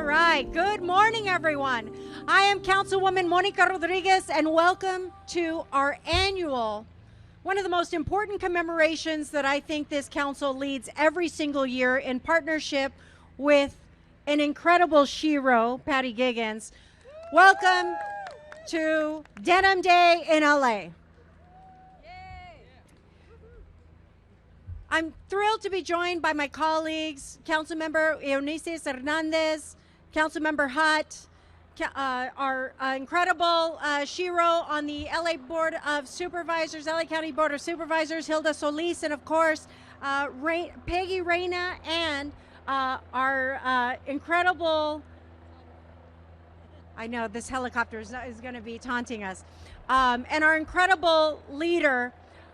All right, good morning, everyone. I am Councilwoman Monica Rodriguez, and welcome to our annual, one of the most important commemorations that I think this council leads every single year in partnership with an incredible shero, Patty Giggins. Welcome to Denim Day in LA. I'm thrilled to be joined by my colleagues, Councilmember Eunisses Hernandez, Councilmember Hutt, our incredible shero on the LA Board of Supervisors, LA County Board of Supervisors, Hilda Solis, and of course, Peggy Reyna, and our incredible, I know this helicopter is going to be taunting us, and our incredible leader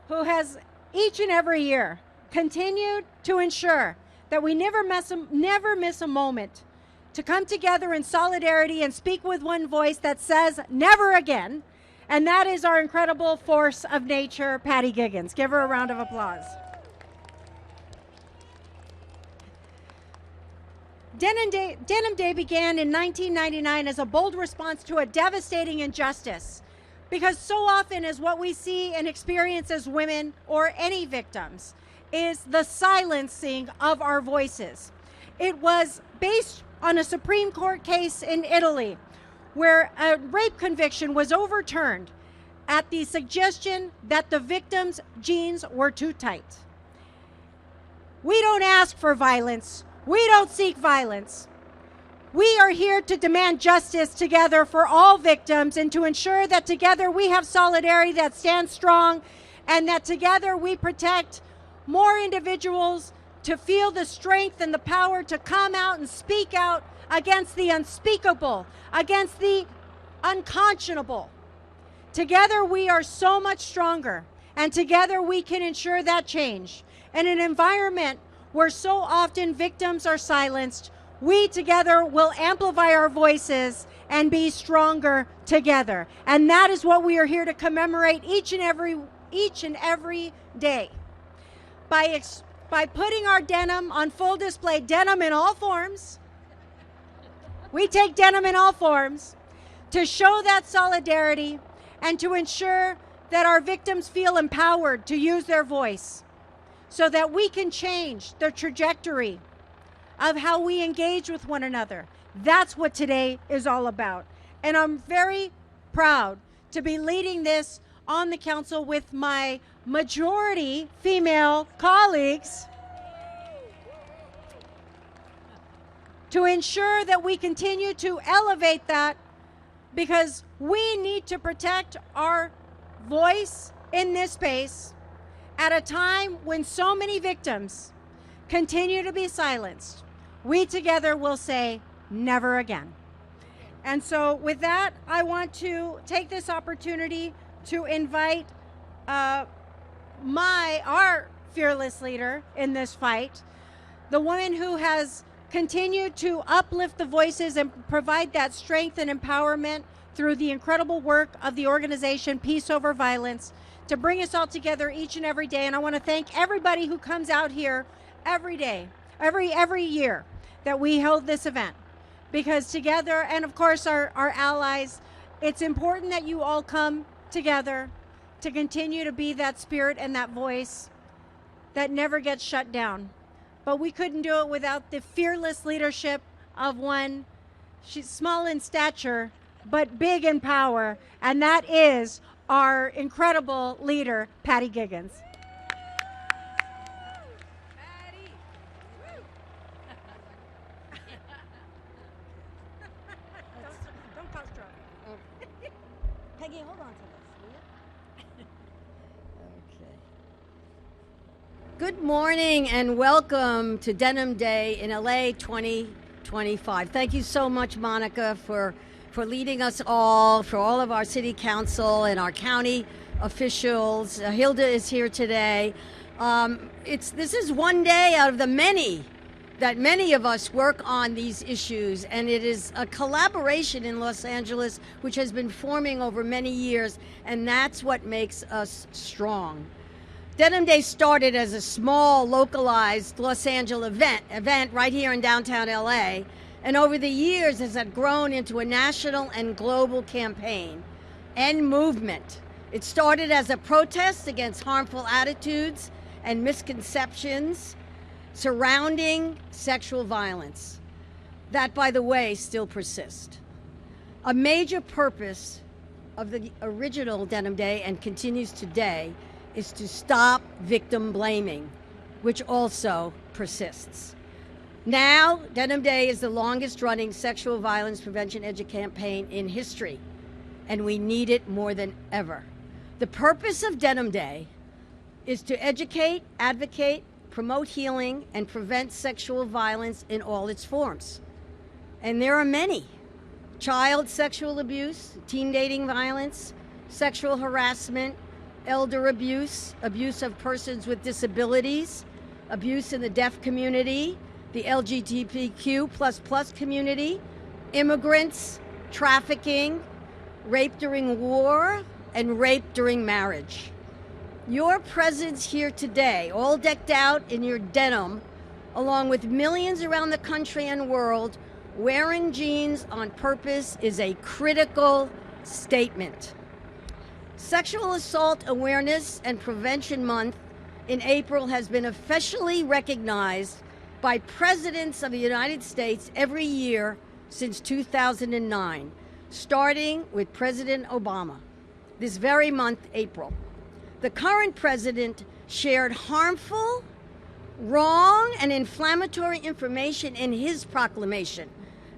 who has each and every year continued to ensure that we never miss a moment to come together in solidarity and speak with one voice that says never again, and that is our incredible force of nature, Patty Giggins. Give her a round of applause. Denim Day began in 1999 as a bold response to a devastating injustice, because so often is what we see and experience as women or any victims is the silencing of our voices. It was based on a Supreme Court case in Italy where a rape conviction was overturned at the suggestion that the victim's jeans were too tight. We don't ask for violence. We don't seek violence. We are here to demand justice together for all victims and to ensure that together we have solidarity that stands strong and that together we protect more individuals to feel the strength and the power to come out and speak out against the unspeakable, against the unconscionable. Together we are so much stronger, and together we can ensure that change. In an environment where so often victims are silenced, we together will amplify our voices and be stronger together. And that is what we are here to commemorate each and every day. By putting our denim on full display, denim in all forms. We take denim in all forms to show that solidarity and to ensure that our victims feel empowered to use their voice so that we can change the trajectory of how we engage with one another. That's what today is all about. And I'm very proud to be leading this on the council with my majority female colleagues to ensure that we continue to elevate that, because we need to protect our voice in this space at a time when so many victims continue to be silenced. We together will say never again. And so with that, I want to take this opportunity to invite our fearless leader in this fight, the woman who has continued to uplift the voices and provide that strength and empowerment through the incredible work of the organization Peace Over Violence to bring us all together each and every day. And I want to thank everybody who comes out here every day, every year that we hold this event, because together, and of course our allies, it's important that you all come together to continue to be that spirit and that voice that never gets shut down. But we couldn't do it without the fearless leadership of one. She's small in stature, but big in power, and that is our incredible leader, Patty Giggins. Patty. Don't cause trouble. Peggy, hold on to this, will you? Okay. Good morning and welcome to Denim Day in LA 2025. Thank you so much, Monica, for leading us all, for all of our city council and our county officials. Hilda is here today. This is one day out of the many that many of us work on these issues, and it is a collaboration in Los Angeles which has been forming over many years, and that's what makes us strong. Denim Day started as a small, localized Los Angeles event right here in downtown LA, and over the years has grown into a national and global campaign and movement. It started as a protest against harmful attitudes and misconceptions surrounding sexual violence that, by the way, still persist. A major purpose of the original Denim Day, and continues today, is to stop victim blaming, which also persists. Now, Denim Day is the longest running sexual violence prevention education campaign in history, and we need it more than ever. The purpose of Denim Day is to educate, advocate, promote healing, and prevent sexual violence in all its forms. And there are many: child sexual abuse, teen dating violence, sexual harassment, elder abuse, abuse of persons with disabilities, abuse in the deaf community, the LGBTQ++ community, immigrants, trafficking, rape during war, and rape during marriage. Your presence here today, all decked out in your denim, along with millions around the country and world wearing jeans on purpose, is a critical statement. Sexual Assault Awareness and Prevention Month in April has been officially recognized by presidents of the United States every year since 2009, starting with President Obama this very month, April. The current president shared harmful, wrong, and inflammatory information in his proclamation,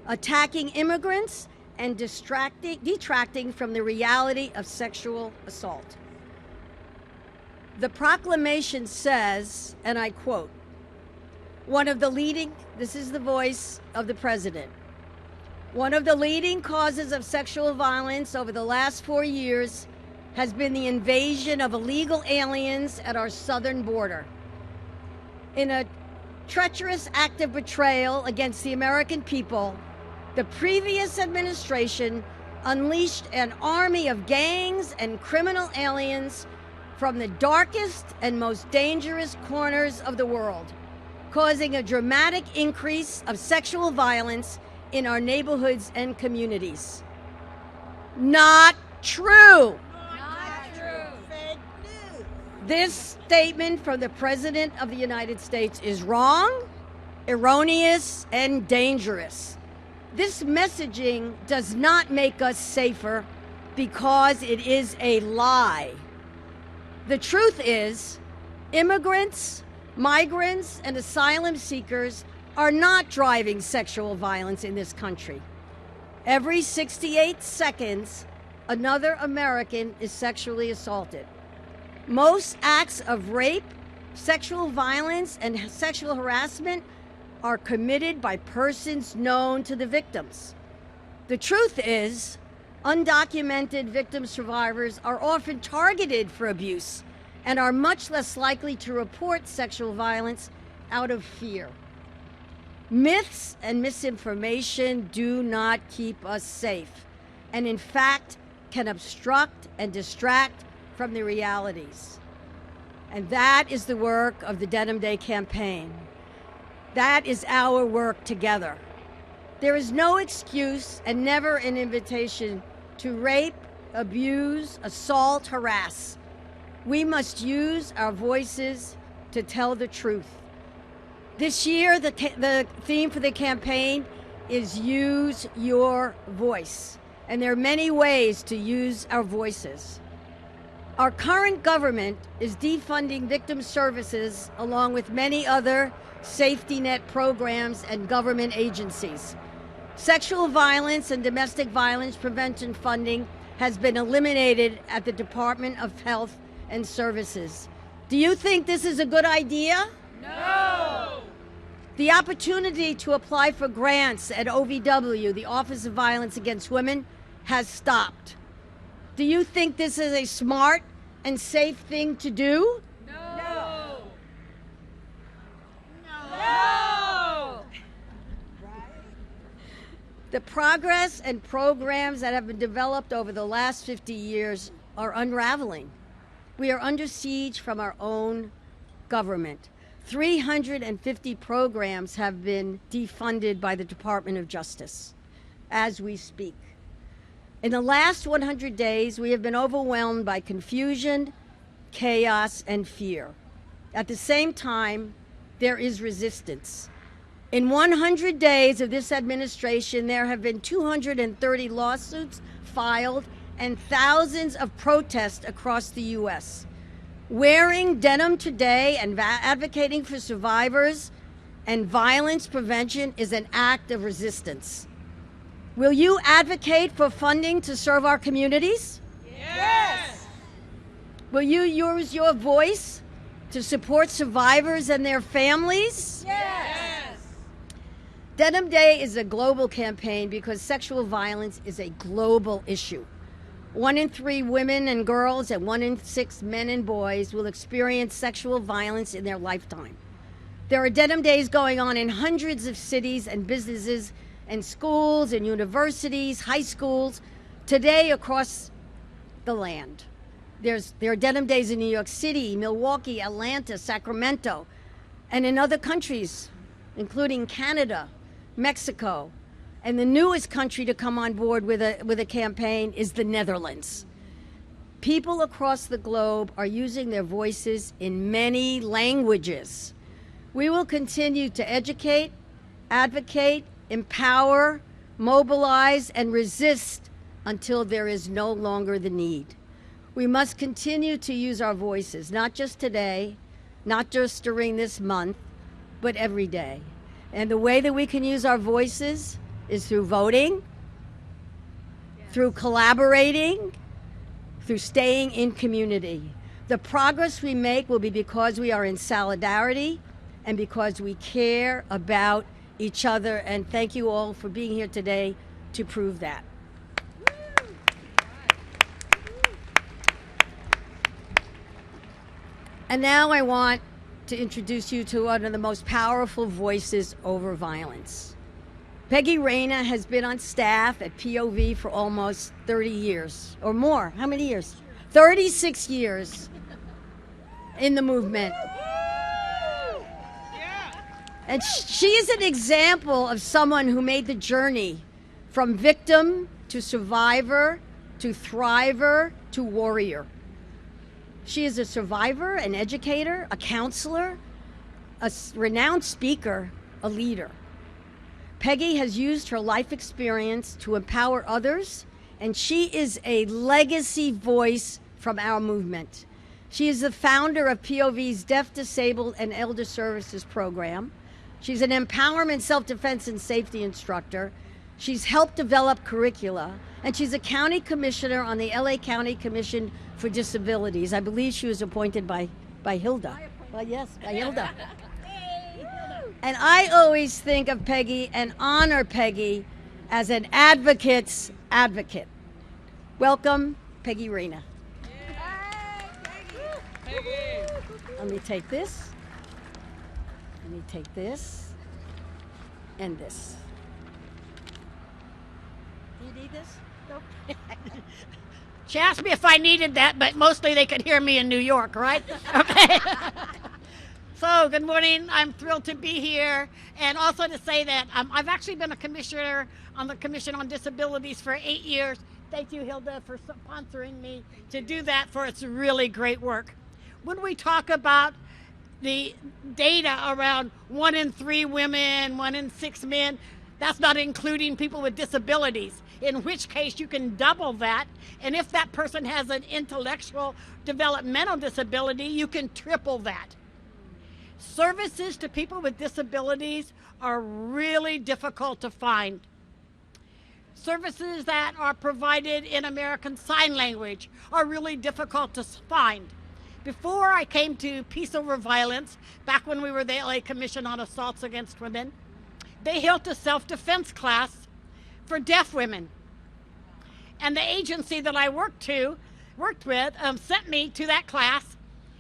attacking immigrants and detracting from the reality of sexual assault. The proclamation says, and I quote, this is the voice of the president, one of the leading causes of sexual violence over the last 4 years has been the invasion of illegal aliens at our southern border. In a treacherous act of betrayal against the American people, the previous administration unleashed an army of gangs and criminal aliens from the darkest and most dangerous corners of the world, causing a dramatic increase of sexual violence in our neighborhoods and communities. Not true. This statement from the President of the United States is wrong, erroneous, and dangerous. This messaging does not make us safer because it is a lie. The truth is, immigrants, migrants, and asylum seekers are not driving sexual violence in this country. Every 68 seconds, another American is sexually assaulted. Most acts of rape, sexual violence, and sexual harassment are committed by persons known to the victims. The truth is, undocumented victim survivors are often targeted for abuse and are much less likely to report sexual violence out of fear. Myths and misinformation do not keep us safe, and in fact can obstruct and distract from the realities. And that is the work of the Denim Day campaign. That is our work together. There is no excuse and never an invitation to rape, abuse, assault, harass. We must use our voices to tell the truth. This year, the theme for the campaign is Use Your Voice. And there are many ways to use our voices. Our current government is defunding victim services along with many other safety net programs and government agencies. Sexual violence and domestic violence prevention funding has been eliminated at the Department of Health and Services. Do you think this is a good idea? No! The opportunity to apply for grants at OVW, the Office of Violence Against Women, has stopped. Do you think this is a smart and safe thing to do? No! No! The progress and programs that have been developed over the last 50 years are unraveling. We are under siege from our own government. 350 programs have been defunded by the Department of Justice as we speak. In the last 100 days, we have been overwhelmed by confusion, chaos, and fear. At the same time, there is resistance. In 100 days of this administration, there have been 230 lawsuits filed and thousands of protests across the U.S. Wearing denim today and advocating for survivors and violence prevention is an act of resistance. Will you advocate for funding to serve our communities? Yes. Will you use your voice to support survivors and their families? Yes. Denim Day is a global campaign because sexual violence is a global issue. 1 in 3 women and girls and 1 in 6 men and boys will experience sexual violence in their lifetime. There are Denim Days going on in hundreds of cities and businesses and schools and universities, high schools, today across the land. There are Denim Days in New York City, Milwaukee, Atlanta, Sacramento, and in other countries, including Canada, Mexico, and the newest country to come on board with a campaign is the Netherlands. People across the globe are using their voices in many languages. We will continue to educate, advocate, empower, mobilize, and resist until there is no longer the need. We must continue to use our voices, not just today, not just during this month, but every day. And the way that we can use our voices is through voting, through collaborating, through staying in community. The progress we make will be because we are in solidarity and because we care about each other. And thank you all for being here today to prove that. And now I want to introduce you to one of the most powerful voices over violence. Peggy Reyna has been on staff at POV for almost 30 years or more. How many years? 36 years in the movement. And she is an example of someone who made the journey from victim to survivor to thriver to warrior. She is a survivor, an educator, a counselor, a renowned speaker, a leader. Peggy has used her life experience to empower others, and she is a legacy voice from our movement. She is the founder of POV's Deaf, Disabled, and Elder Services program. She's an empowerment, self-defense, and safety instructor. She's helped develop curricula, and she's a county commissioner on the LA County Commission for Disabilities. I believe she was appointed by Hilda. Well, yes, by Hilda. And I always think of Peggy and honor Peggy as an advocate's advocate. Welcome, Peggy Reyna. Let me take this. Let me take this and this. Do you need this? Nope. She asked me if I needed that, but mostly they could hear me in New York, right? Okay. So, good morning. I'm thrilled to be here. And also to say that I've actually been a commissioner on the Commission on Disabilities for 8 years. Thank you, Hilda, for sponsoring me to do that for its really great work. When we talk about the data around 1 in 3 women, 1 in 6 men, that's not including people with disabilities, in which case you can double that. And if that person has an intellectual developmental disability, you can triple that. Services to people with disabilities are really difficult to find. Services that are provided in American Sign Language are really difficult to find. Before I came to Peace Over Violence, back when we were the LA Commission on Assaults Against Women, they held a self-defense class for deaf women. And the agency that I worked with sent me to that class,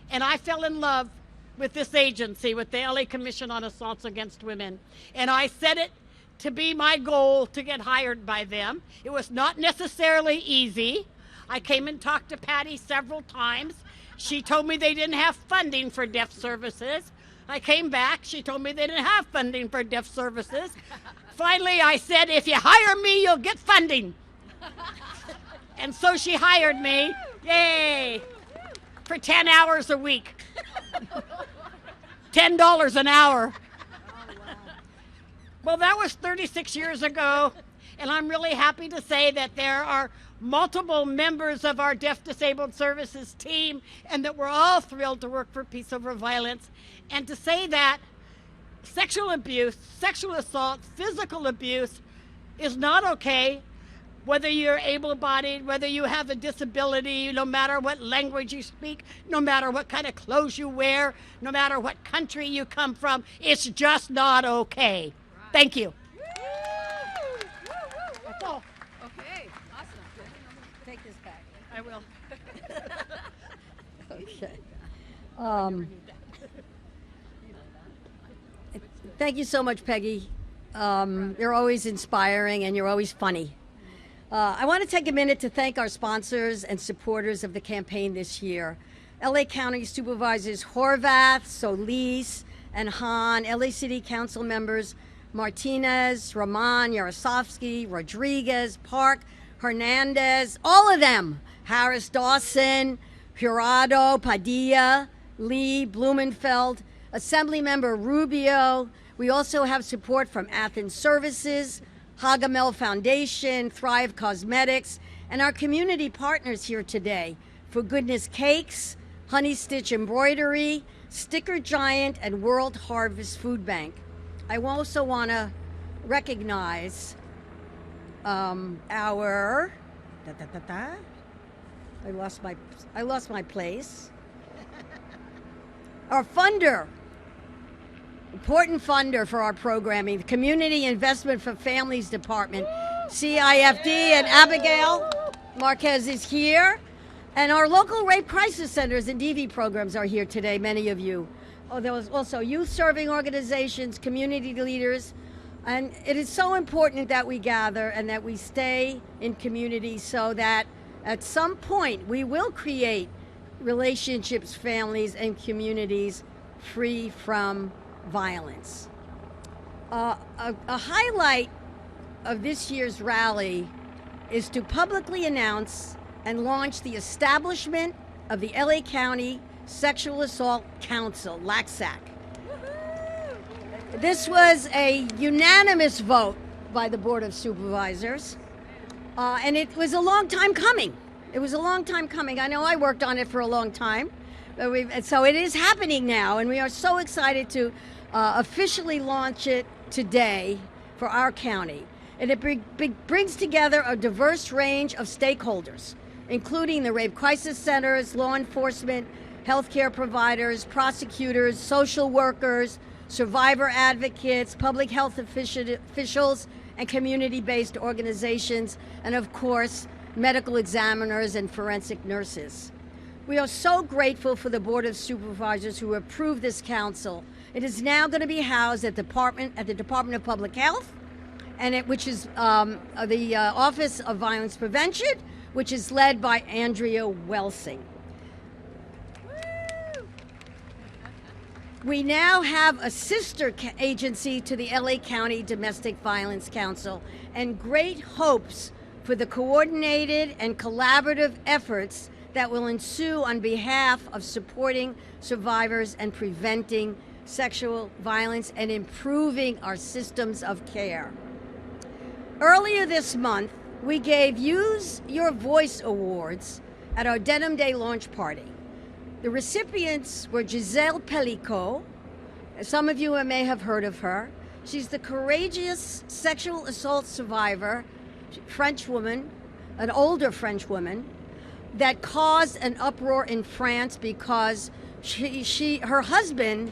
and I fell in love with this agency, with the LA Commission on Assaults Against Women. And I set it to be my goal to get hired by them. It was not necessarily easy. I came and talked to Patty several times. She told me they didn't have funding for deaf services. I came back. She told me they didn't have funding for deaf services. Finally, I said, if you hire me, you'll get funding. And so she hired me. Yay! For 10 hours a week. $10 an hour. Well, that was 36 years ago, and I'm really happy to say that there are multiple members of our Deaf Disabled Services team, and that we're all thrilled to work for Peace Over Violence, and to say that sexual abuse, sexual assault, physical abuse is not okay, whether you're able-bodied, whether you have a disability, no matter what language you speak, no matter what kind of clothes you wear, no matter what country you come from, it's just not okay. Thank you. That's all. Okay, awesome. Take this back. I will. Okay. Thank you so much, Peggy. You're always inspiring and you're always funny. I want to take a minute to thank our sponsors and supporters of the campaign this year. LA County Supervisors Horvath, Solis, and Hahn, LA City Council members Martinez, Rahman, Yarosovsky, Rodriguez, Park, Hernandez, all of them, Harris Dawson, Jurado, Padilla, Lee, Blumenfeld, Assemblymember Rubio. We also have support from Athens Services, Hagamel Foundation, Thrive Cosmetics, and our community partners here today, For Goodness Cakes, Honey Stitch Embroidery, Sticker Giant, and World Harvest Food Bank. I also want to recognize our I lost my place. Our funder, important funder for our programming, the Community Investment for Families Department, CIFD, and Abigail Marquez is here. And our local rape crisis centers and DV programs are here today, many of you. Oh, there was also youth serving organizations, community leaders. And it is so important that we gather and that we stay in community so that at some point we will create relationships, families, and communities free from violence. A highlight of this year's rally is to publicly announce and launch the establishment of the LA County Sexual Assault Council, LACSAC. This was a unanimous vote by the Board of Supervisors, and it was a long time coming. It was a long time coming. I know I worked on it for a long time, but so it is happening now, and we are so excited to officially launch it today for our county. And it brings together a diverse range of stakeholders, including the rape crisis centers, law enforcement, healthcare providers, prosecutors, social workers, survivor advocates, public health officials, and community-based organizations, and of course, medical examiners and forensic nurses. We are so grateful for the Board of Supervisors who approved this council. It is now going to be housed at the Department of Public Health, and which is the Office of Violence Prevention, which is led by Andrea Welsing. We now have a sister agency to the LA County Domestic Violence Council, and great hopes for the coordinated and collaborative efforts that will ensue on behalf of supporting survivors and preventing sexual violence and improving our systems of care. Earlier this month, we gave Use Your Voice Awards at our Denim Day launch party. The recipients were Giselle Pellicot. Some of you may have heard of her. She's the courageous sexual assault survivor, French woman, an older French woman, that caused an uproar in France because her husband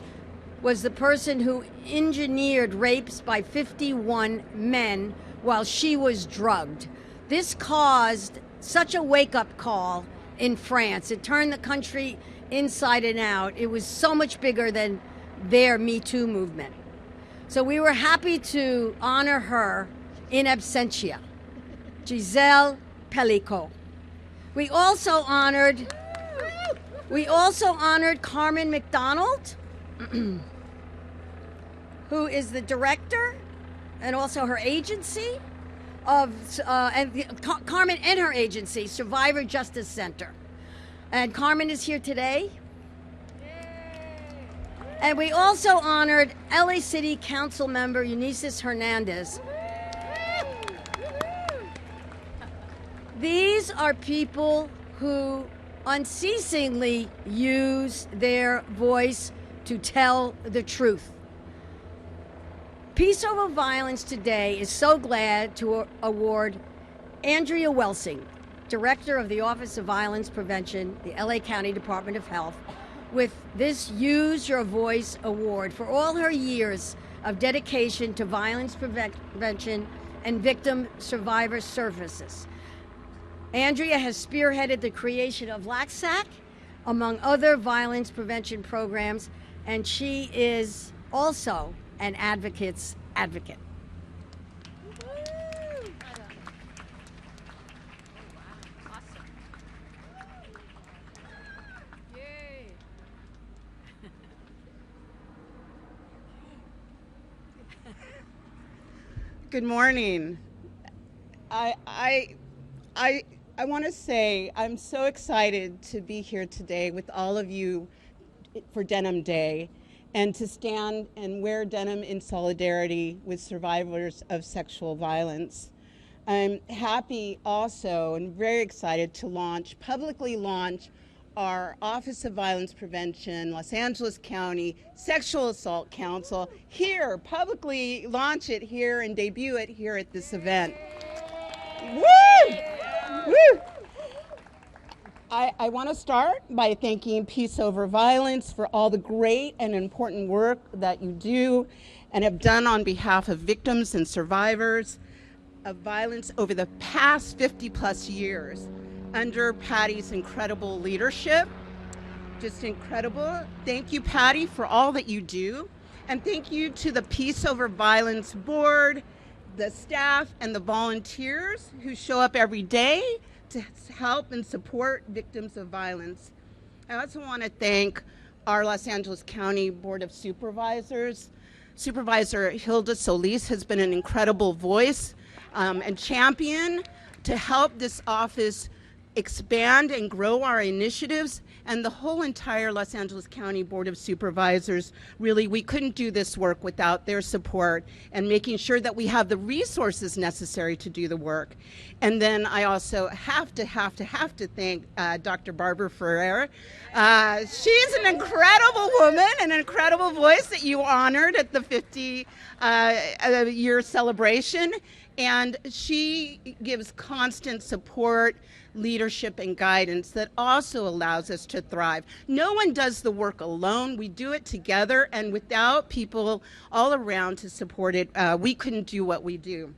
was the person who engineered rapes by 51 men while she was drugged. This caused such a wake-up call in France. It turned the country inside and out. It was so much bigger than their Me Too movement. So we were happy to honor her in absentia, Giselle Pellicot. We also honored Carmen McDonald, who is the director and also her agency of, Carmen and her agency, Survivor Justice Center. And Carmen is here today. And we also honored LA City Councilmember Eunisses Hernandez. These are people who unceasingly use their voice to tell the truth. Peace Over Violence today is so glad to award Andrea Welsing, Director of the Office of Violence Prevention, the LA County Department of Health, with this Use Your Voice Award for all her years of dedication to violence prevention and victim survivor services. Andrea has spearheaded the creation of LACSAC, among other violence prevention programs, and she is also an advocate's advocate. Good morning. I want to say I'm so excited to be here today with all of you for Denim Day and to stand and wear denim in solidarity with survivors of sexual violence. I'm happy also and very excited to publicly launch our Office of Violence Prevention, Los Angeles County Sexual Assault Council here, publicly launch it here and debut it here at this event. Woo! Woo! I want to start by thanking Peace Over Violence for all the great and important work that you do and have done on behalf of victims and survivors of violence over the past 50 plus years under Patty's incredible leadership. Just incredible. Thank you, Patty, for all that you do. And thank you to the Peace Over Violence Board, the staff, and the volunteers who show up every day to help and support victims of violence. I also want to thank our Los Angeles County Board of Supervisors. Supervisor Hilda Solis has been an incredible voice and champion to help this office expand and grow our initiatives, and the whole entire Los Angeles County Board of Supervisors. Really, we couldn't do this work without their support and making sure that we have the resources necessary to do the work. And then I also have to thank Dr. Barbara Ferrer. She's an incredible woman, an incredible voice that you honored at the 50-year celebration. And she gives constant support, leadership, and guidance that also allows us to thrive. No one does the work alone. We do it together, and without people all around to support it, we couldn't do what we do.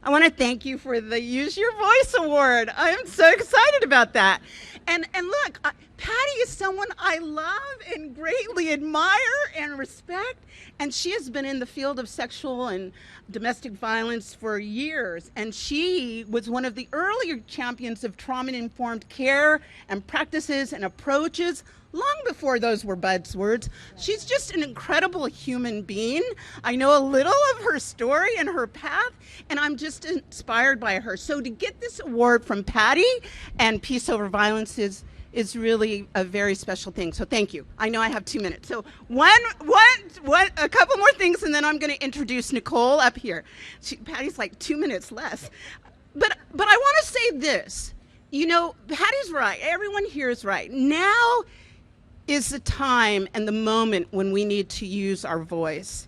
I want to thank you for the Use Your Voice Award. I am so excited about that. And look, Patty is someone I love and greatly admire and respect, and she has been in the field of sexual and domestic violence for years, and she was one of the earlier champions of trauma-informed care and practices and approaches long before those were buzzwords. She's just an incredible human being. I know a little of her story and her path, and I'm just inspired by her. So to get this award from Patty and Peace Over Violence is really a very special thing. So thank you. I know I have 2 minutes. So a couple more things, and then I'm going to introduce Nicole up here. Patty's like 2 minutes less. But I want to say this. You know, Patty's right. Everyone here is right. Now is the time and the moment when we need to use our voice.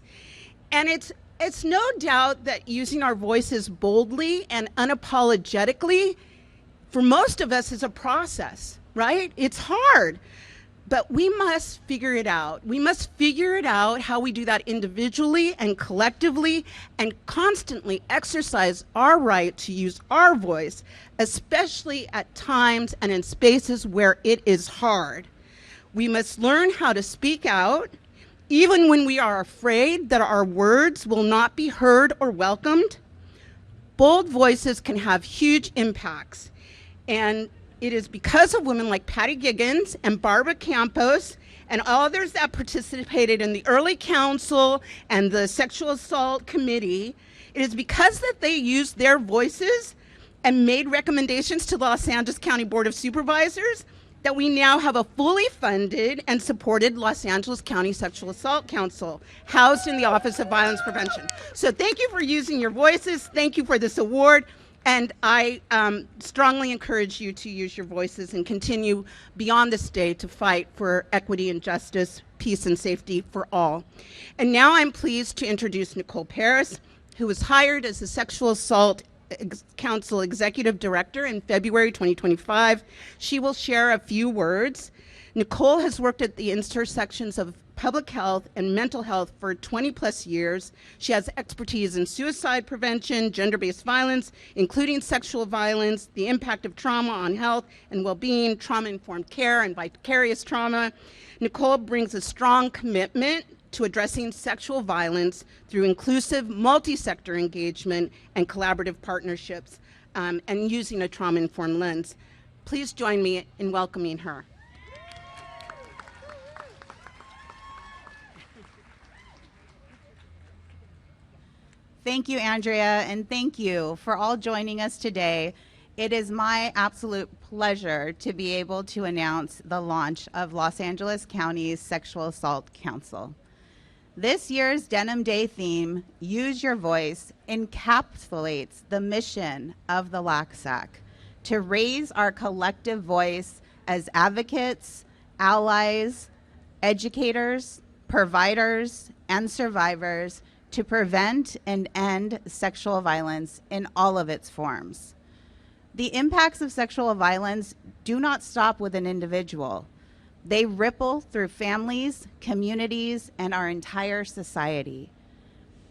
And it's no doubt that using our voices boldly and unapologetically, for most of us, is a process, right? It's hard, but we must figure it out. We must figure it out how we do that individually and collectively, and constantly exercise our right to use our voice, especially at times and in spaces where it is hard. We must learn how to speak out, even when we are afraid that our words will not be heard or welcomed. Bold voices can have huge impacts, and it is because of women like Patty Giggins and Barbara Campos and others that participated in the early council and the sexual assault committee, it is because that they used their voices and made recommendations to the Los Angeles County Board of Supervisors that we now have a fully funded and supported Los Angeles County Sexual Assault Council housed in the Office of Violence Prevention. So thank you for using your voices. Thank you for this award. And I strongly encourage you to use your voices and continue beyond this day to fight for equity and justice, peace and safety for all. And now I'm pleased to introduce Nicole Paris, who was hired as the Sexual Assault Council Executive Director in February 2025. She will share a few words. Nicole has worked at the intersections of public health and mental health for 20 plus years. She has expertise in suicide prevention, gender-based violence, including sexual violence, the impact of trauma on health and well-being, trauma-informed care, and vicarious trauma. Nicole brings a strong commitment to addressing sexual violence through inclusive multi-sector engagement and collaborative partnerships, and using a trauma-informed lens. Please join me in welcoming her. Thank you, Andrea, and thank you for all joining us today. It is my absolute pleasure to be able to announce the launch of Los Angeles County's Sexual Assault Council. This year's Denim Day theme, Use Your Voice, encapsulates the mission of the LACSAC to raise our collective voice as advocates, allies, educators, providers, and survivors to prevent and end sexual violence in all of its forms. The impacts of sexual violence do not stop with an individual. They ripple through families, communities, and our entire society.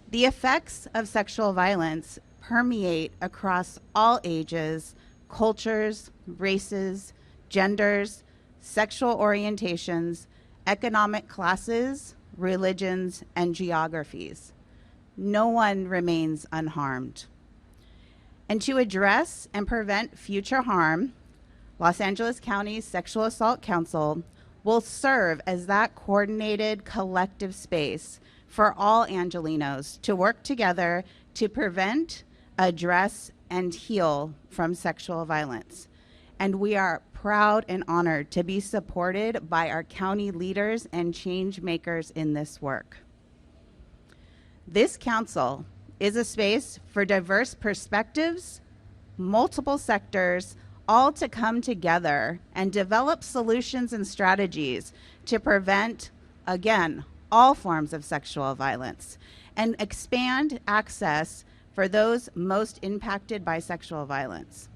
The effects of sexual violence permeate across all ages, cultures, races, genders, sexual orientations, economic classes, religions, and geographies. No one remains unharmed. And to address and prevent future harm, Los Angeles County's Sexual Assault Council will serve as that coordinated collective space for all Angelenos to work together to prevent, address, and heal from sexual violence. And we are proud and honored to be supported by our county leaders and change makers in this work. This council is a space for diverse perspectives, multiple sectors, all to come together and develop solutions and strategies to prevent, again, all forms of sexual violence and expand access for those most impacted by sexual violence.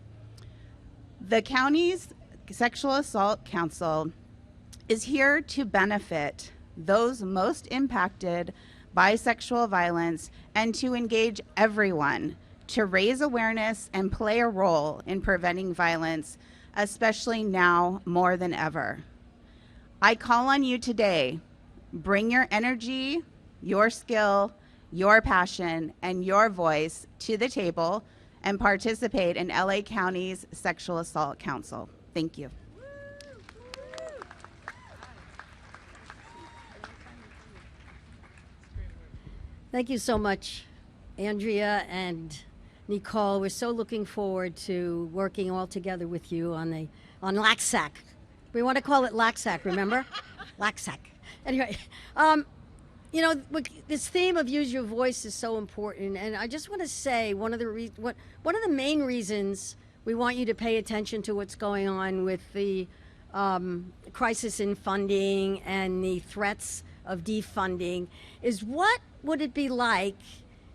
The county's Sexual Assault Council is here to benefit those most impacted by sexual violence and to engage everyone to raise awareness and play a role in preventing violence, especially now more than ever. I call on you today, bring your energy, your skill, your passion, and your voice to the table and participate in LA County's Sexual Assault Council. Thank you. Thank you so much, Andrea and Nicole. We're so looking forward to working all together with you on LACSAC. We want to call it LACSAC, remember? LACSAC. Anyway, you know, this theme of use your voice is so important, and I just want to say one of the main reasons we want you to pay attention to what's going on with the crisis in funding and the threats of defunding is what would it be like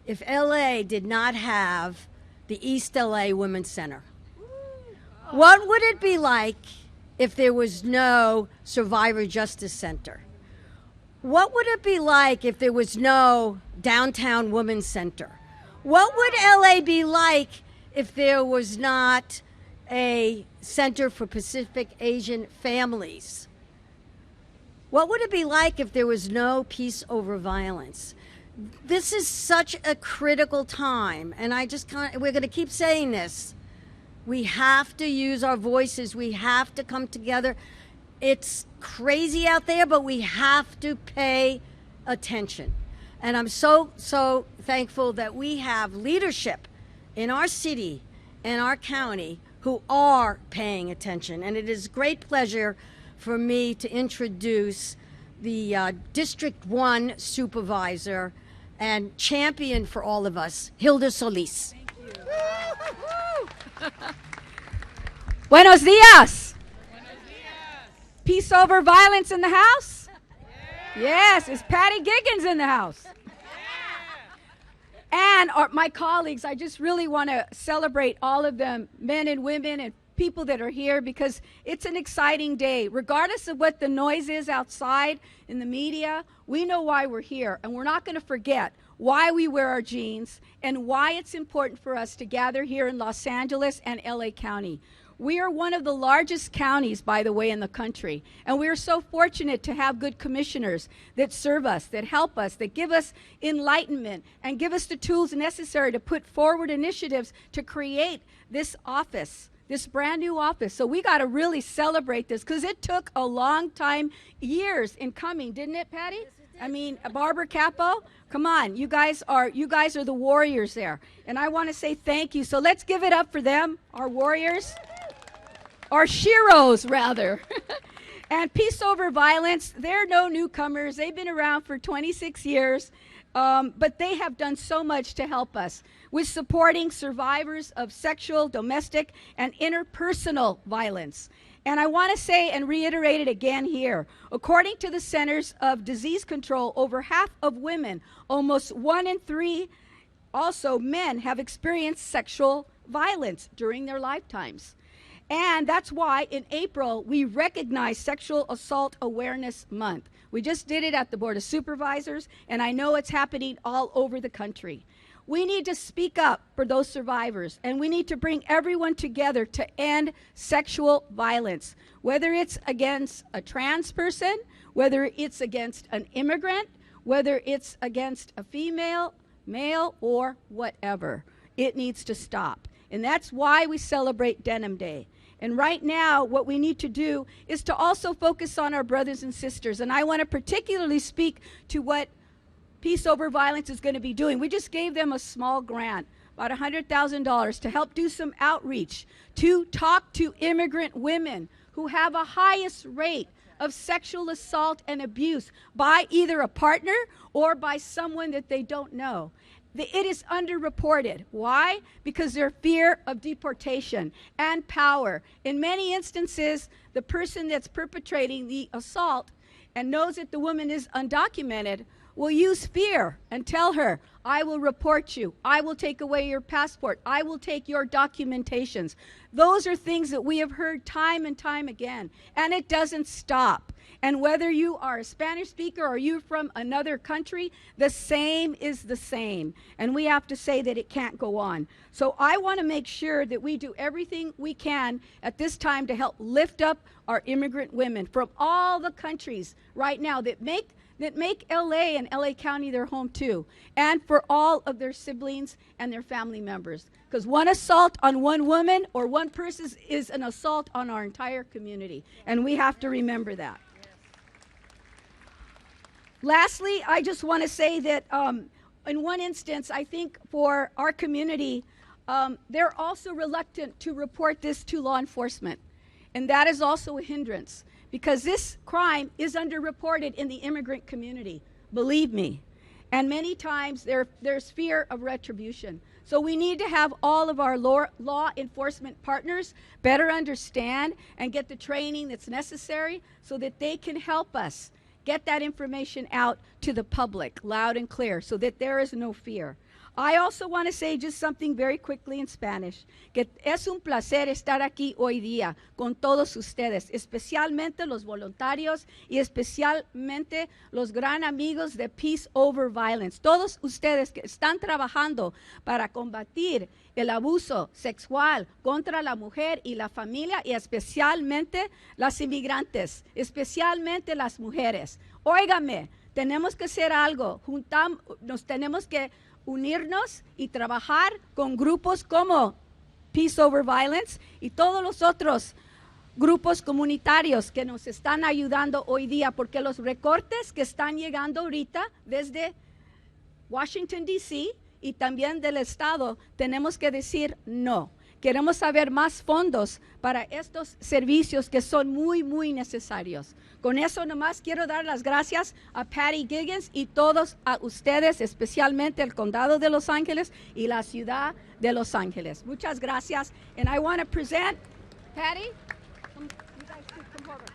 if LA did not have the East LA Women's Center? What would it be like if there was no Survivor Justice Center? What would it be like if there was no Downtown Women's Center? What would LA be like if there was not a Center for Pacific Asian Families? What would it be like if there was no Peace Over Violence? This is such a critical time, and we're going to keep saying this. We have to use our voices. We have to come together. It's crazy out there, but we have to pay attention. And I'm so thankful that we have leadership in our city and our county who are paying attention. And it is great pleasure for me to introduce the District 1 supervisor and champion for all of us, Hilda Solis. Buenos dias. Peace over violence in the house? Yes, is Patty Giggins in the house? And my colleagues, I just really want to celebrate all of them, men and women and people that are here, because it's an exciting day. Regardless of what the noise is outside in the media, we know why we're here, and we're not going to forget why we wear our jeans and why it's important for us to gather here in Los Angeles and LA County. We are one of the largest counties, by the way, in the country, and we are so fortunate to have good commissioners that serve us, that help us, that give us enlightenment and give us the tools necessary to put forward initiatives to create this office, this brand new office. So we got to really celebrate this, because it took a long time, years in coming, didn't it, Patty? Yes, it did. I mean, Barbara Capo, come on, you guys are the warriors there, and I want to say thank you. So let's give it up for them, our warriors. Or Shiros, rather. And Peace Over Violence, they're no newcomers. They've been around for 26 years, but they have done so much to help us with supporting survivors of sexual, domestic, and interpersonal violence. And I want to say and reiterate it again here. According to the Centers of Disease Control, over half of women, almost 1 in 3, also men, have experienced sexual violence during their lifetimes. And that's why in April, we recognize Sexual Assault Awareness Month. We just did it at the Board of Supervisors, and I know it's happening all over the country. We need to speak up for those survivors, and we need to bring everyone together to end sexual violence, whether it's against a trans person, whether it's against an immigrant, whether it's against a female, male, or whatever. It needs to stop. And that's why we celebrate Denim Day. And right now, what we need to do is to also focus on our brothers and sisters. And I want to particularly speak to what Peace Over Violence is going to be doing. We just gave them a small grant, about $100,000, to help do some outreach, to talk to immigrant women who have a highest rate of sexual assault and abuse by either a partner or by someone that they don't know. It is underreported. Why? Because their fear of deportation and power. In many instances, the person that's perpetrating the assault and knows that the woman is undocumented will use fear and tell her, I will report you, I will take away your passport, I will take your documentations. Those are things that we have heard time and time again, and it doesn't stop. And whether you are a Spanish speaker or you're from another country, the same is the same. And we have to say that it can't go on. So I want to make sure that we do everything we can at this time to help lift up our immigrant women from all the countries right now that make LA and LA County their home too, and for all of their siblings and their family members. Because one assault on one woman or one person is an assault on our entire community, and we have to remember that. Lastly, I just want to say that in one instance, I think for our community, they're also reluctant to report this to law enforcement. And that is also a hindrance, because this crime is underreported in the immigrant community, believe me. And many times there's fear of retribution. So we need to have all of our law enforcement partners better understand and get the training that's necessary so that they can help us get that information out to the public loud and clear so that there is no fear. I also want to say just something very quickly in Spanish, que es un placer estar aquí hoy día con todos ustedes, especialmente los voluntarios y especialmente los gran amigos de Peace Over Violence. Todos ustedes que están trabajando para combatir el abuso sexual contra la mujer y la familia, y especialmente las inmigrantes, especialmente las mujeres. Óigame, tenemos que hacer algo, nos tenemos que unirnos y trabajar con grupos como Peace Over Violence y todos los otros grupos comunitarios que nos están ayudando hoy día, porque los recortes que están llegando ahorita desde Washington, D.C. y también del Estado, tenemos que decir no. Queremos saber más fondos para estos servicios que son muy, muy necesarios. Con eso nomás quiero dar las gracias a Patty Giggins y todos a ustedes, especialmente el Condado de Los Ángeles y la ciudad de Los Ángeles. Muchas gracias. And I want to present Patty. You guys come forward.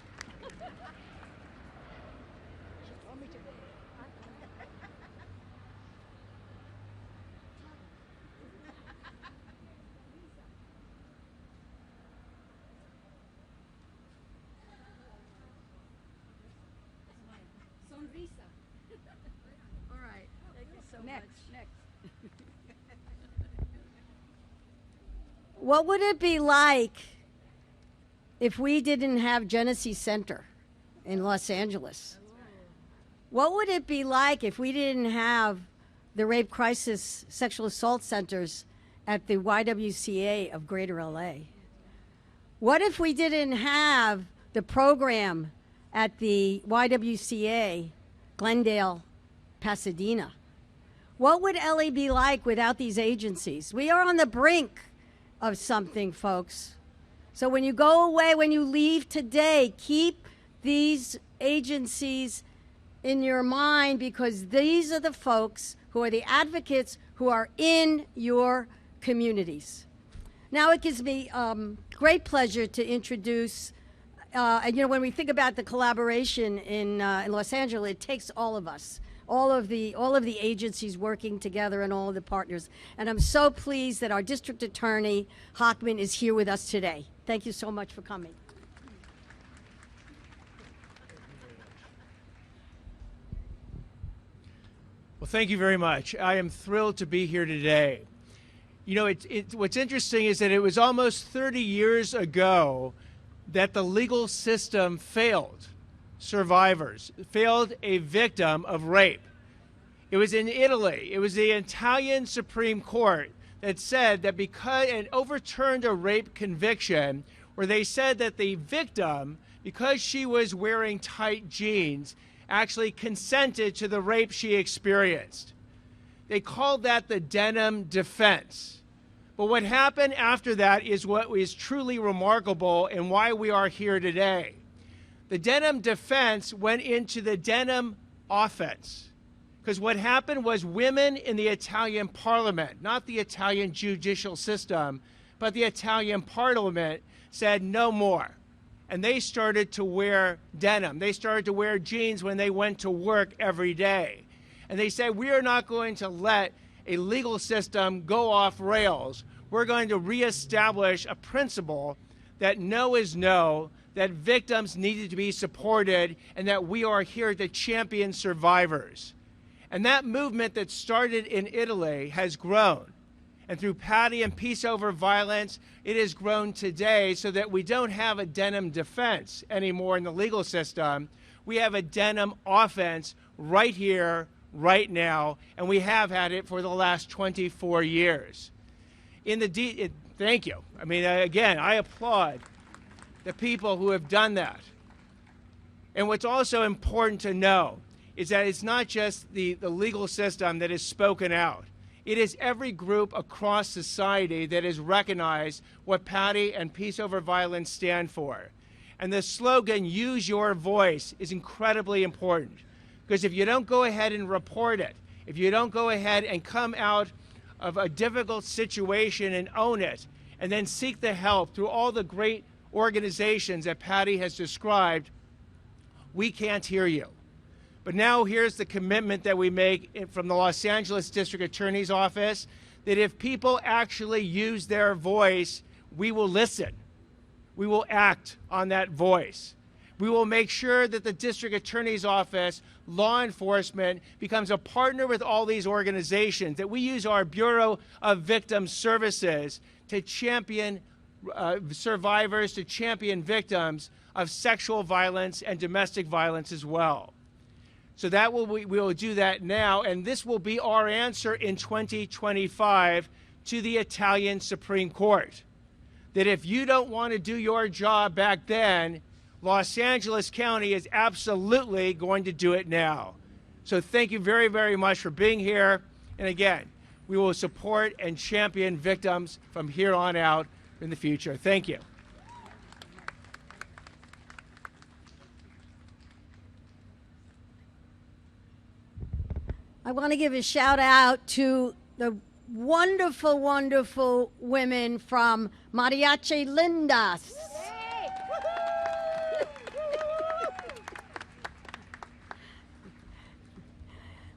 Sonrisa. All right. Thank you so much. Next. What would it be like if we didn't have Genesee Center in Los Angeles? What would it be like if we didn't have the rape crisis sexual assault centers at the YWCA of Greater LA? What if we didn't have the program at the YWCA Glendale, Pasadena? What would LA be like without these agencies? We are on the brink of something, folks. So when you go away, when you leave today, keep these agencies in your mind, because these are the folks who are the advocates who are in your communities. Now it gives me great pleasure to introduce, and when we think about the collaboration in Los Angeles, it takes all of us, all of the agencies working together and all of the partners. And I'm so pleased that our District Attorney, Hockman, is here with us today. Thank you so much for coming. Well, thank you very much. I am thrilled to be here today. What's interesting is that it was almost 30 years ago that the legal system failed survivors, failed a victim of rape. It was in Italy. It was the Italian Supreme Court that said that and overturned a rape conviction where they said that the victim, because she was wearing tight jeans, actually consented to the rape she experienced. They called that the Denim defense. But what happened after that is what is truly remarkable and why we are here today. The Denim defense went into the Denim offense. Because what happened was women in the Italian parliament, not the Italian judicial system, but the Italian parliament said no more. And they started to wear denim. They started to wear jeans when they went to work every day. And they said, we are not going to let a legal system go off rails. We're going to reestablish a principle that no is no, that victims needed to be supported, and that we are here to champion survivors. And that movement that started in Italy has grown. And through Patty and Peace Over Violence, it has grown today so that we don't have a denim defense anymore in the legal system. We have a denim offense right here, right now, and we have had it for the last 24 years. Thank you. I mean, again, I applaud the people who have done that. And what's also important to know is that it's not just the legal system that is spoken out. It is every group across society that has recognized what Patty and Peace Over Violence stand for. And the slogan, use your voice, is incredibly important. Because if you don't go ahead and report it, if you don't go ahead and come out of a difficult situation and own it, and then seek the help through all the great organizations that Patty has described, we can't hear you. But now here's the commitment that we make from the Los Angeles District Attorney's Office, that if people actually use their voice, we will listen. We will act on that voice. We will make sure that the District Attorney's Office, law enforcement, becomes a partner with all these organizations, that we use our Bureau of Victim Services to champion survivors, to champion victims of sexual violence and domestic violence as well. So we will do that now, and this will be our answer in 2025 to the Italian Supreme Court. that if you don't want to do your job back then, Los Angeles County is absolutely going to do it now. So thank you very, very much for being here. And again, we will support and champion victims from here on out in the future. Thank you. I want to give a shout out to the wonderful, wonderful women from Mariachi Lindas.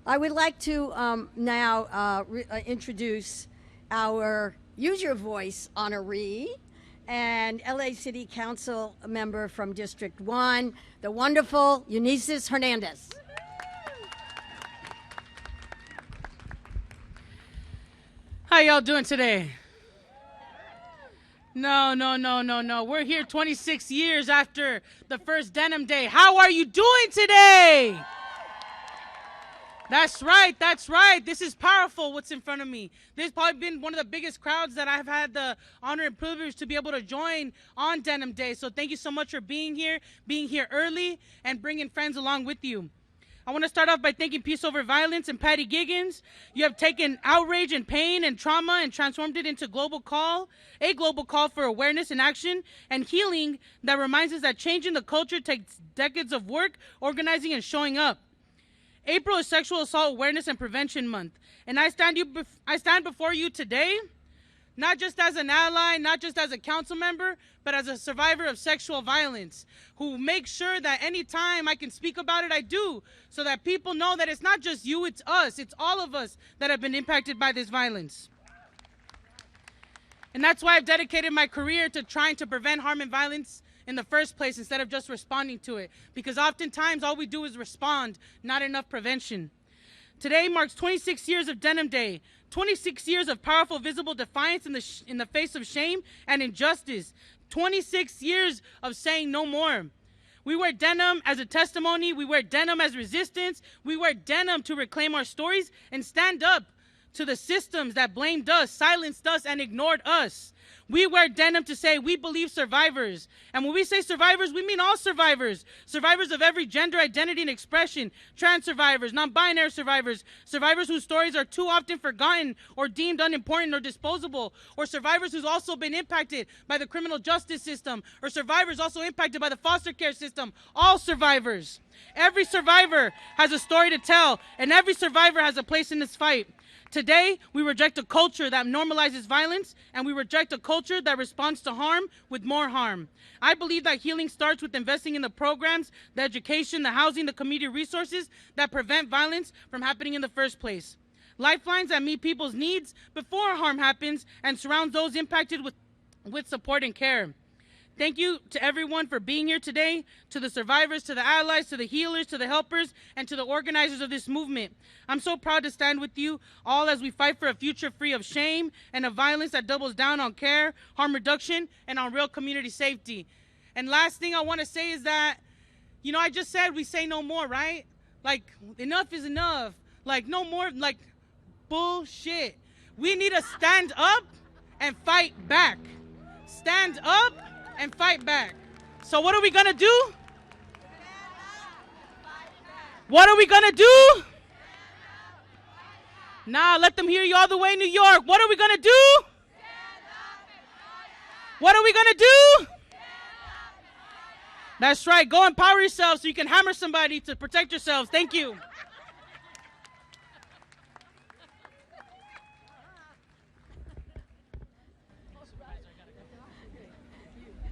I would like to now introduce our Use Your Voice honoree and LA City Council member from District 1, the wonderful Eunisses Hernandez. How y'all doing today? No. We're here 26 years after the first Denim Day. How are you doing today? That's right. This is powerful, what's in front of me. This has probably been one of the biggest crowds that I've had the honor and privilege to be able to join on Denim Day. So thank you so much for being here early, and bringing friends along with you. I want to start off by thanking Peace Over Violence and Patty Giggins. You have taken outrage and pain and trauma and transformed it into a global call for awareness and action and healing that reminds us that changing the culture takes decades of work, organizing, and showing up. April is Sexual Assault Awareness and Prevention Month, and I stand before you today not just as an ally, not just as a council member, but as a survivor of sexual violence, who makes sure that anytime I can speak about it, I do, so that people know that it's not just you, it's us, it's all of us that have been impacted by this violence. And that's why I've dedicated my career to trying to prevent harm and violence in the first place instead of just responding to it, because oftentimes all we do is respond, not enough prevention. Today marks 26 years of Denim Day, 26 years of powerful, visible defiance in the face of shame and injustice, 26 years of saying no more. We wear denim as a testimony, we wear denim as resistance, we wear denim to reclaim our stories and stand up to the systems that blamed us, silenced us, and ignored us. We wear denim to say we believe survivors. And when we say survivors, we mean all survivors. Survivors of every gender identity and expression. Trans survivors, non-binary survivors. Survivors whose stories are too often forgotten or deemed unimportant or disposable. Or survivors who's also been impacted by the criminal justice system. Or survivors also impacted by the foster care system. All survivors. Every survivor has a story to tell. And every survivor has a place in this fight. Today, we reject a culture that normalizes violence, and we reject a culture that responds to harm with more harm. I believe that healing starts with investing in the programs, the education, the housing, the community resources that prevent violence from happening in the first place. Lifelines that meet people's needs before harm happens and surround those impacted with support and care. Thank you to everyone for being here today, to the survivors, to the allies, to the healers, to the helpers, and to the organizers of this movement. I'm so proud to stand with you all as we fight for a future free of shame and of violence that doubles down on care, harm reduction, and on real community safety. And last thing I want to say is that, I just said we say no more, right? Like, enough is enough. Like, no more, like, bullshit. We need to stand up and fight back. Stand up and fight back. So what are we gonna do? What are we gonna do? Nah, let them hear you all the way in New York. What are we gonna do? What are we gonna do? That's right, go empower yourself so you can hammer somebody to protect yourselves. Thank you.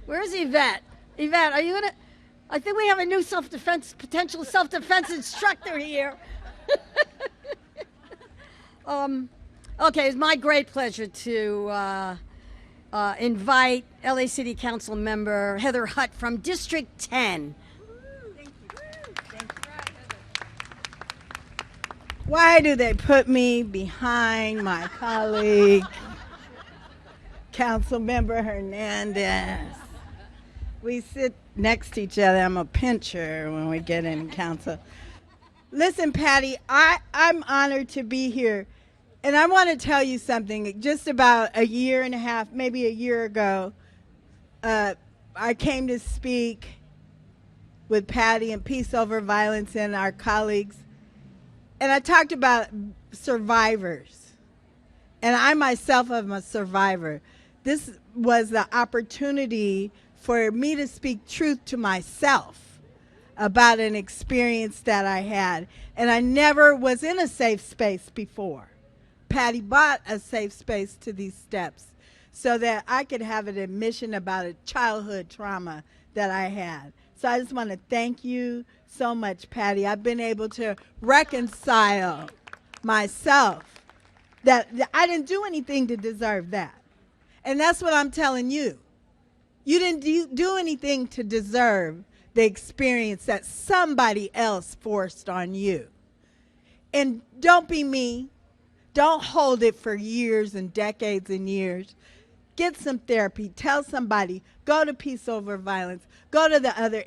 Where's Yvette? Yvette, are you gonna? I think we have a new potential self-defense instructor here. Okay, it's my great pleasure to invite LA City Council member Heather Hutt from District 10. Thank you. Why do they put me behind my colleague, Councilmember Hernandez? We sit next to each other. I'm a pincher when we get in council. Listen, Patty, I'm honored to be here. And I want to tell you something. Just about a year and a half, maybe a year ago, I came to speak with Patty and Peace Over Violence and our colleagues, and I talked about survivors. And I myself am a survivor. This was the opportunity for me to speak truth to myself about an experience that I had. And I never was in a safe space before. Patty brought a safe space to these steps so that I could have an admission about a childhood trauma that I had. So I just want to thank you so much, Patty. I've been able to reconcile myself that I didn't do anything to deserve that. And that's what I'm telling you. You didn't do anything to deserve the experience that somebody else forced on you. And don't be me. Don't hold it for years and decades and years. Get some therapy. Tell somebody. Go to Peace Over Violence. Go to the other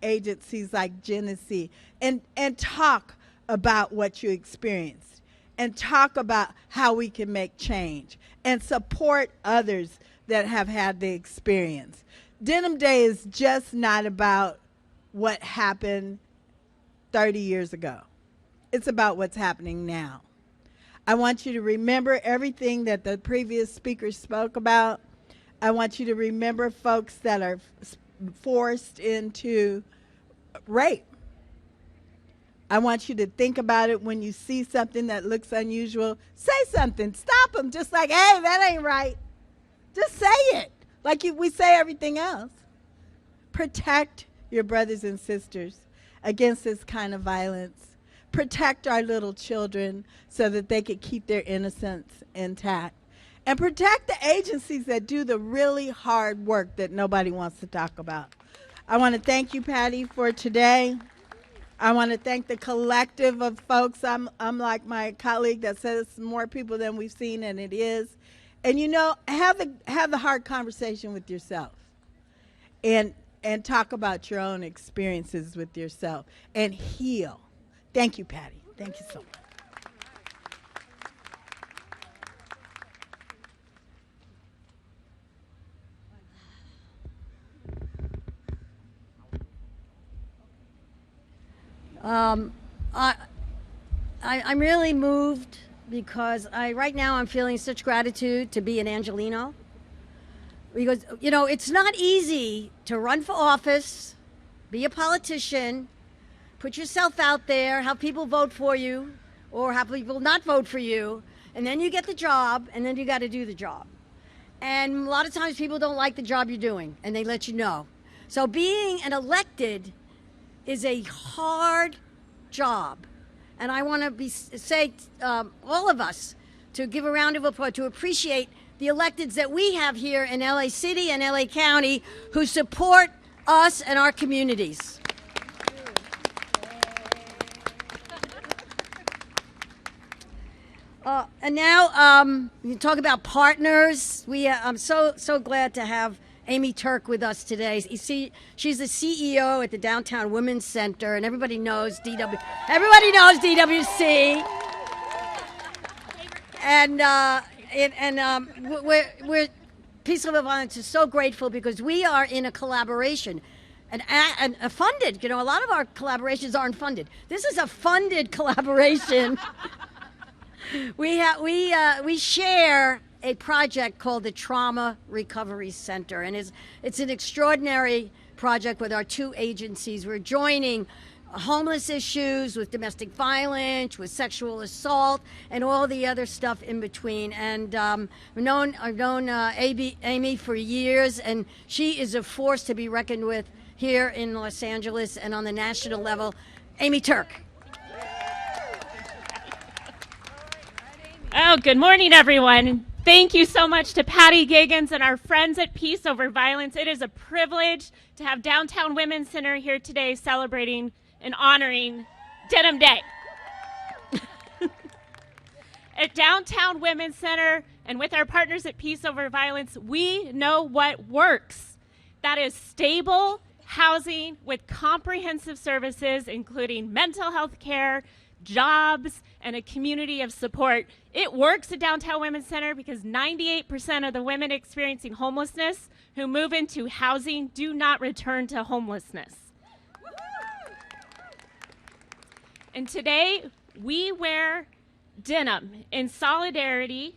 agencies like Genesee and talk about what you experienced and talk about how we can make change and support others that have had the experience. Denim Day is just not about what happened 30 years ago. It's about what's happening now. I want you to remember everything that the previous speaker spoke about. I want you to remember folks that are forced into rape. I want you to think about it when you see something that looks unusual. Say something. Stop them. Just like, hey, that ain't right. Just say it like we say everything else. Protect your brothers and sisters against this kind of violence. Protect our little children so that they could keep their innocence intact. And protect the agencies that do the really hard work that nobody wants to talk about. I want to thank you, Patty, for today. I want to thank the collective of folks. I'm like my colleague that says more people than we've seen, and it is. And you know, have the hard conversation with yourself, and talk about your own experiences with yourself, and heal. Thank you, Patty. Thank you so much. I'm really moved because right now I'm feeling such gratitude to be an Angelino. Because, you know, it's not easy to run for office, be a politician, put yourself out there, have people vote for you, or have people not vote for you, and then you get the job, and then you got to do the job. And a lot of times people don't like the job you're doing, and they let you know. So being an elected is a hard job. And I want to say all of us to give a round of applause to appreciate the electeds that we have here in LA City and LA County who support us and our communities. And now you talk about partners. I'm so glad to have Amy Turk with us today. You see, she's the CEO at the Downtown Women's Center, and everybody knows DWC. And we're Peace Over Violence is so grateful because we are in a collaboration, and funded. You know, a lot of our collaborations aren't funded. This is a funded collaboration. We share a project called the Trauma Recovery Center, and it's an extraordinary project with our two agencies. We're joining homeless issues with domestic violence, with sexual assault, and all the other stuff in between. And I've known Amy for years, and she is a force to be reckoned with here in Los Angeles and on the national level. Amy Turk. Oh, good morning, everyone. Thank you so much to Patty Giggins and our friends at Peace Over Violence. It is a privilege to have Downtown Women's Center here today celebrating and honoring Denim Day. At Downtown Women's Center and with our partners at Peace Over Violence, we know what works. That is stable housing with comprehensive services, including mental health care, jobs, and a community of support. It works at Downtown Women's Center because 98% of the women experiencing homelessness who move into housing do not return to homelessness. And today, we wear denim in solidarity.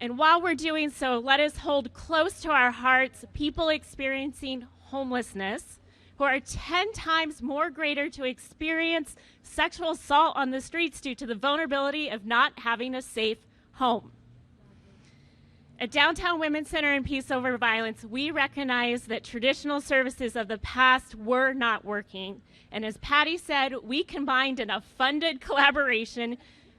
And while we're doing so, let us hold close to our hearts people experiencing homelessness, who are 10 times more greater to experience sexual assault on the streets due to the vulnerability of not having a safe home. At Downtown Women's Center and Peace Over Violence, we recognize that traditional services of the past were not working. And as Patty said, we combined in a funded collaboration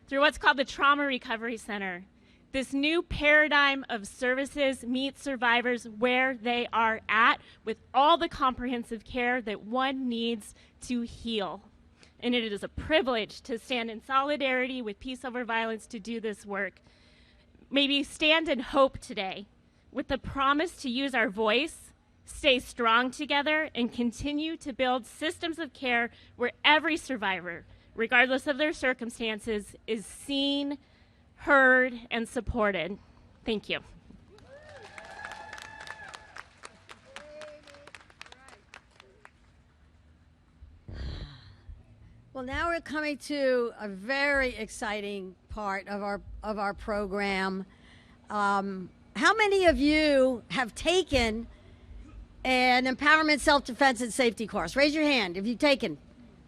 through what's called the Trauma Recovery Center. This new paradigm of services meets survivors where they are at with all the comprehensive care that one needs to heal. And it is a privilege to stand in solidarity with Peace Over Violence to do this work. Maybe stand in hope today with the promise to use our voice, stay strong together, and continue to build systems of care where every survivor, regardless of their circumstances, is seen, heard, and supported. Thank you. Well, now we're coming to a very exciting part of our program. How many of you have taken an empowerment, self-defense, and safety course? Raise your hand if you've taken.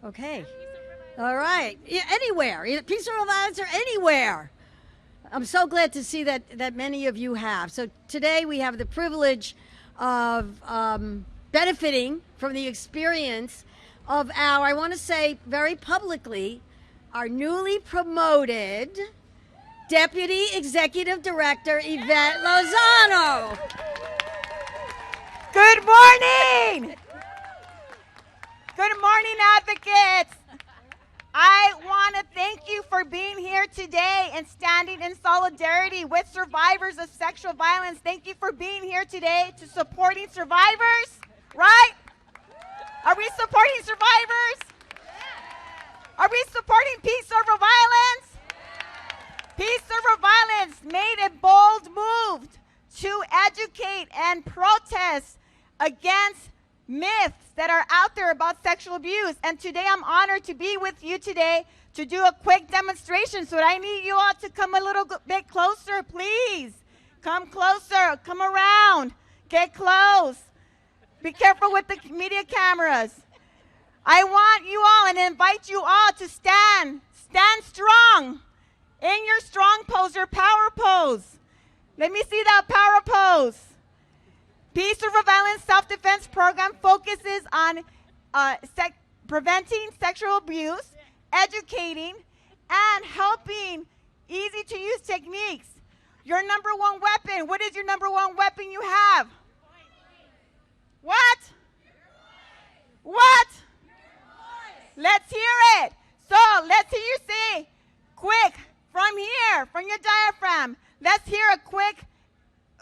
Okay. All right. Yeah, anywhere. Peace Over Violence or anywhere. I'm so glad to see that many of you have. So today we have the privilege of benefiting from the experience of our, I want to say very publicly, our newly promoted Deputy Executive Director, Yvette Lozano. Good morning! Good morning, advocates! I want to thank you for being here today and standing in solidarity with survivors of sexual violence. Thank you for being here today to supporting survivors, right? Are we supporting survivors? Are we supporting peace over violence? Peace over violence made a bold move to educate and protest against myths that are out there about sexual abuse. And today I'm honored to be with you today to do a quick demonstration. So I need you all to come a little bit closer, please. Come closer, come around, get close. Be careful with the media cameras. I want you all and invite you all to stand strong in your strong pose, your power pose. Let me see that power pose. Peace Over Violence Self-Defense Program focuses on preventing sexual abuse, educating, and helping easy-to-use techniques. Your number one weapon, what is your number one weapon you have? What? What? Let's hear it. So let's hear you say, quick, from here, from your diaphragm. Let's hear a quick,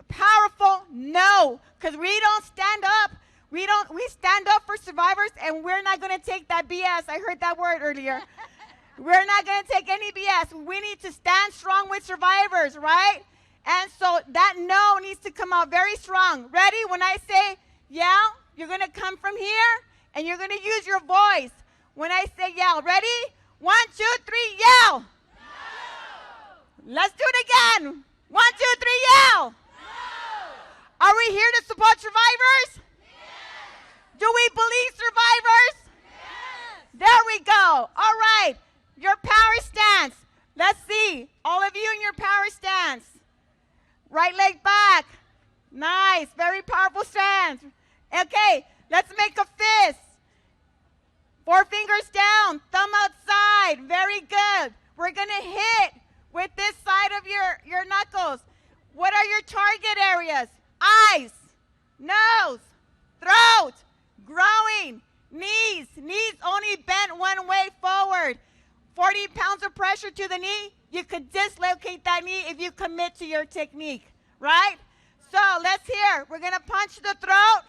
powerful no, because we don't stand up. We stand up for survivors, and we're not going to take that BS. I heard that word earlier. We're not going to take any BS. We need to stand strong with survivors, right? And so that no needs to come out very strong. Ready? When I say yell, you're going to come from here, and you're going to use your voice. When I say yell, ready? 1, 2, 3, yell. No. Let's do it again. 1, 2, 3, yell. No. Are we here to support survivors? Yes. Do we believe survivors? Yes. There we go. All right. Your power stance. Let's see. All of you in your power stance. Right leg back. Nice. Very powerful stance. Okay. Let's make a fist. 4 fingers down. Thumb outside. Very good. We're going to hit with this side of your knuckles. What are your target areas? Eyes, nose, throat, growing, knees. Knees only bent one way forward. 40 pounds of pressure to the knee. You could dislocate that knee if you commit to your technique, right? So let's hear. We're going to punch the throat.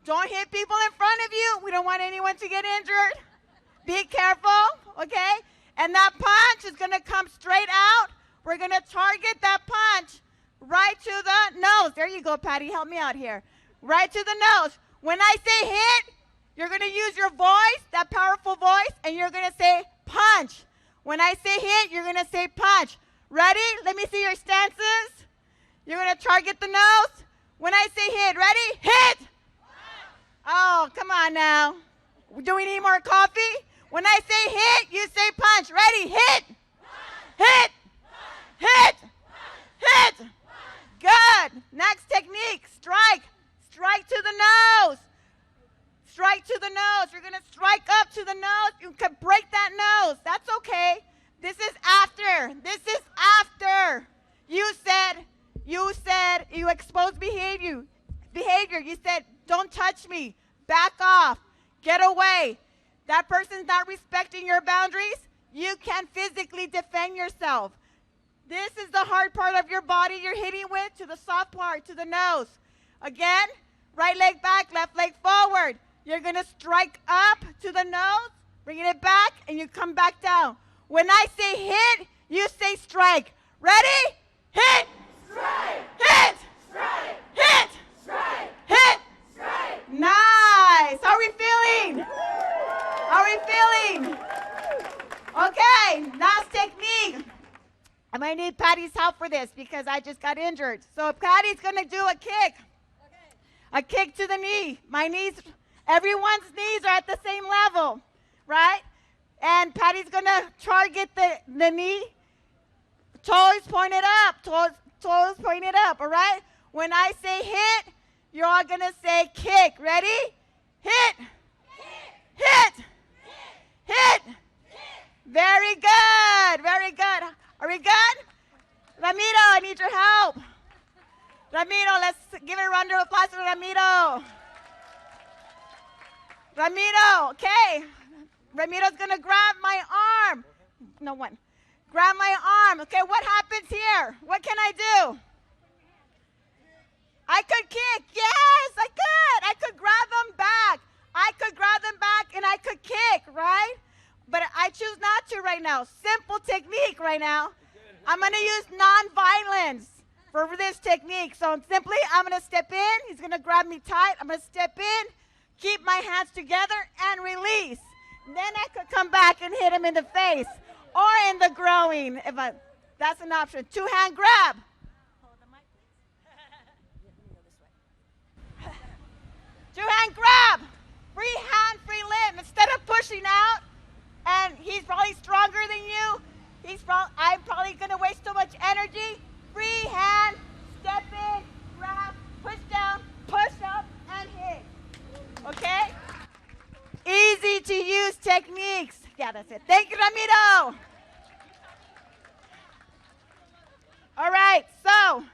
Don't hit people in front of you. We don't want anyone to get injured. Be careful, okay? And that punch is going to come straight out. We're going to target that punch right to the nose. There you go, Patty. Help me out here. Right to the nose. When I say hit, you're going to use your voice, that powerful voice, and you're going to say punch. When I say hit, you're going to say punch. Ready? Let me see your stances. You're going to target the nose. When I say hit, ready? Hit! Oh, come on now. Do we need more coffee? When I say hit, you say punch. Ready? Hit! Hit! Hit! Hit! Good. Next technique, strike. Strike to the nose. Strike to the nose. You're going to strike up to the nose. You can break that nose. That's okay. This is after. This is after. You said you exposed behavior. You said, don't touch me. Back off. Get away. That person's not respecting your boundaries. You can physically defend yourself. This is the hard part of your body you're hitting with to the soft part, to the nose. Again, right leg back, left leg forward. You're going to strike up to the nose, bringing it back, and you come back down. When I say hit, you say strike. Ready? Hit! Strike! Hit! Strike! Hit! Strike! Hit! Strike! Nice! How are we feeling? How are we feeling? Okay, last technique. I might need Patty's help for this because I just got injured. So Patty's going to do a kick. A kick to the knee. My knees, everyone's knees are at the same level, right? And Patty's going to target the knee. Toes pointed up. Toes pointed up, all right? When I say hit, you're all going to say kick. Ready? Hit. Hit. Hit. Very good. Very good. Are we good? Ramiro, I need your help. Ramiro, let's give a round of applause for Ramiro. Ramiro, okay. Ramiro's going to grab my arm. No one. Grab my arm. Okay, what happens here? What can I do? I could kick. Yes, I could. I could grab them back. I could grab them back and I could kick, right? But I choose not to right now. Simple technique right now. I'm going to use non-violence for this technique. So simply, I'm going to step in. He's going to grab me tight. I'm going to step in, keep my hands together, and release. Then I could come back and hit him in the face or in the groin. That's an option. Two-hand grab. Two-hand grab. Free hand, free limb. Instead of pushing out, and he's probably stronger than you, I'm probably going to waste so much energy. Free hand, step in, grab, push down, push up, and hit. Okay? Easy to use techniques. Yeah, that's it. Thank you, Ramiro. All right, so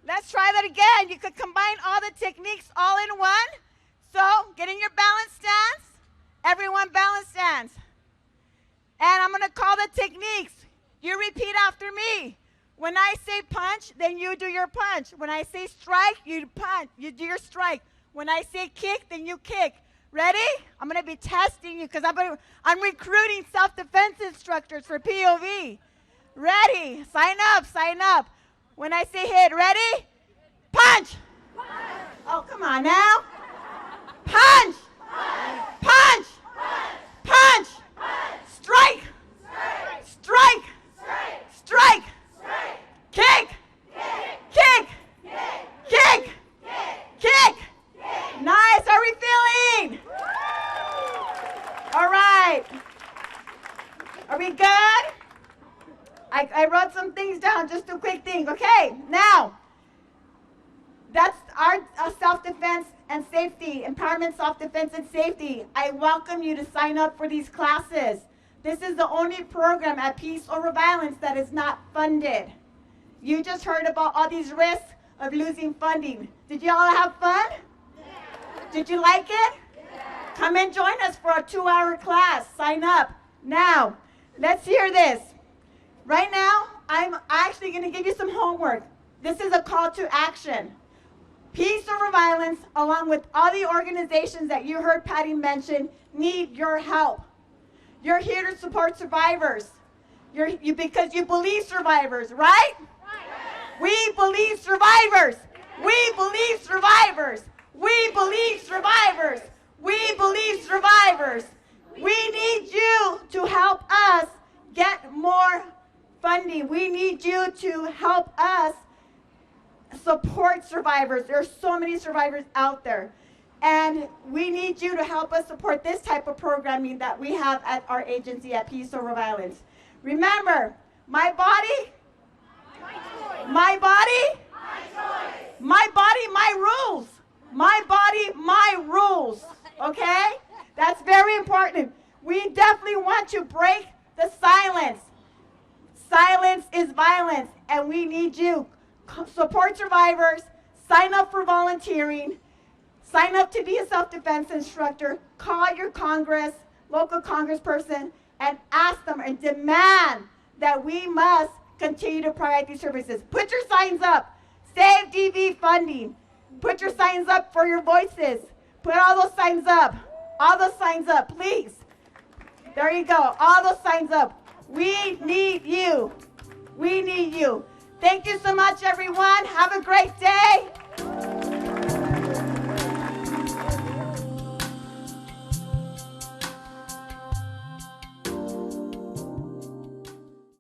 let's try that again. You could combine all the techniques all in one. So get in your balance stance. Everyone balance stance. And I'm going to call the techniques. You repeat after me. When I say punch, then you do your punch. When I say strike, you punch. You do your strike. When I say kick, then you kick. Ready? I'm going to be testing you because I'm recruiting self-defense instructors for POV. Ready? Sign up, sign up. When I say hit, ready? Punch! Punch. Oh, come on now. Punch! Punch! Punch! Punch! Strike! Strike! Strike! Kick! Kick! Kick! Kick! Nice. How are we feeling? All right. Are we good? I wrote some things down, just two quick things. Okay, now, that's our self-defense and safety, empowerment, self-defense, and safety. I welcome you to sign up for these classes. This is the only program at Peace Over Violence that is not funded. You just heard about all these risks of losing funding. Did you all have fun? Yeah. Did you like it? Yeah. Come and join us for a 2-hour class. Sign up. Now, let's hear this. Right now, I'm actually going to give you some homework. This is a call to action. Peace Over Violence, along with all the organizations that you heard Patty mention, need your help. You're here to support survivors. Because you believe survivors, right? Right. We believe survivors. We believe survivors. We believe survivors. We believe survivors. We need you to help us get more funding. We need you to help us support survivors. There are so many survivors out there. And we need you to help us support this type of programming that we have at our agency at Peace Over Violence. Remember, my body, my body, my body, my rules. My body, my rules. Okay? That's very important. We definitely want to break the silence. Silence is violence, and we need you. Support survivors, sign up for volunteering, sign up to be a self-defense instructor, call your Congress, local congressperson, and ask them and demand that we must continue to provide these services. Put your signs up. Save DV funding. Put your signs up for your voices. Put all those signs up. All those signs up, please. There you go. All those signs up. We need you. We need you. Thank you so much, everyone. Have a great day.